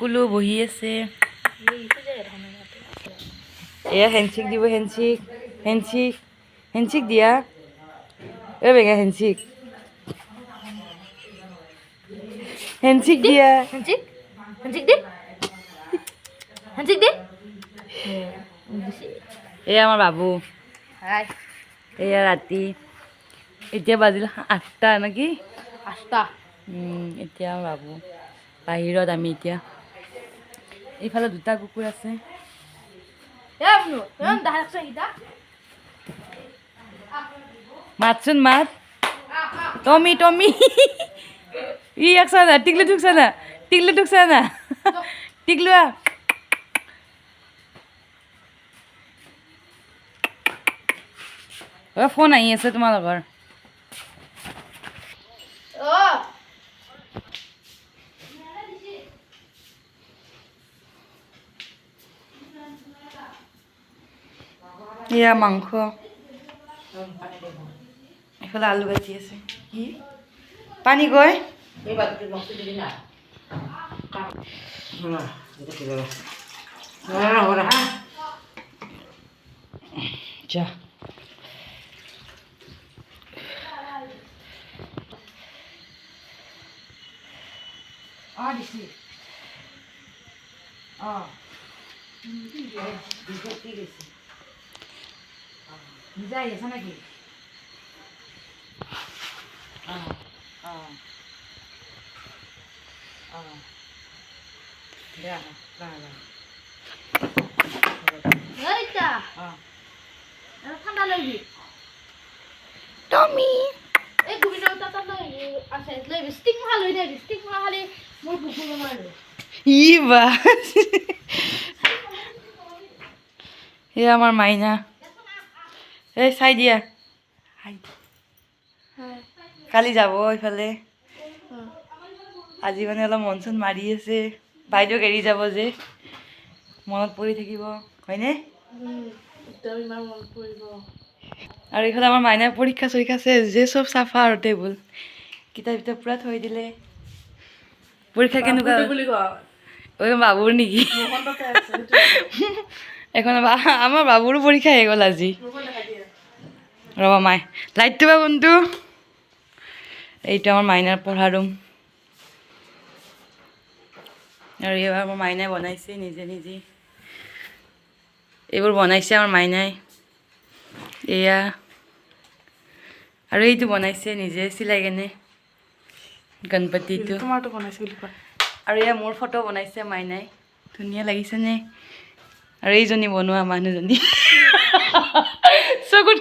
কুলু বহি আছে এয়া হেণ্ডশেক দিব হেণ্ডশেক হেণ্ডশেক হেণ্ডশেক দিয়া এ বেঙা হেণ্ডশেক হেণ্ডশেক দিয়া হেণ্ডশেক হেণ্ডশেক দে হেণ্ডশেক দে এয়া আমাৰ বাবু হাই এয়া ৰাতি এতিয়া বাজিল 8টা নেকি 8টা এতিয়া বাবু বাহিৰত আমি এতিয়া এইফালে 2টা কুকুৰ আছে এ বুনু তই দাহাকছ ইটা মাতচোন মাত টমি টমি ই একছা না টিকলু ঠুকছা না টিকলু ফোন আহি আছে তোমালোকৰ এয়া মাংস এফালে আলু কাটি আছে কি পানী গয় যা যাই আছে নাকি ঠাণ্ডা লাগবি টমি এই গুবিনা তাতা লৈ আছে লৈ ষ্টিক মাল হৈ দে ষ্টিক মাল খালি মোৰ বুকু নোৱাৰে ই বা এয়া আমাৰ মাইনা এই চাই দিয়া কালি যাব এইফালে আজি মানে অলপ মন চন মাৰি আছে বাইদেউক এৰি যাব যে মনত পৰি থাকিব হয়নে আৰু এইফালে আমাৰ মাইনাৰ পৰীক্ষা চৰীক্ষা আছে যে চব চাফা আৰু টেবুল কিতাপ কিতাপ পূৰা থৈ দিলে পৰীক্ষা কেনেকুৱা ঐ বাবুৰ নেকি এখন আমাৰ বাবুৰো পৰীক্ষা হৈ গ'ল আজি ৰ'বা মাই লাইটটো বা কোনটো এইটো আমাৰ মাইনাৰ পঢ়া ৰুম আৰু এইবাৰ আমাৰ মাইনাই বনাইছে নিজে নিজে এইবোৰ বনাইছে আমাৰ মাইনাই এয়া আৰু এইটো বনাইছে নিজে চিলাই কেনে গণপতিটো আৰু এয়া মোৰ ফটো বনাইছে মাইনাই ধুনীয়া লাগিছেনে আৰু এইজনী বনোৱা মানুহজনী চকুত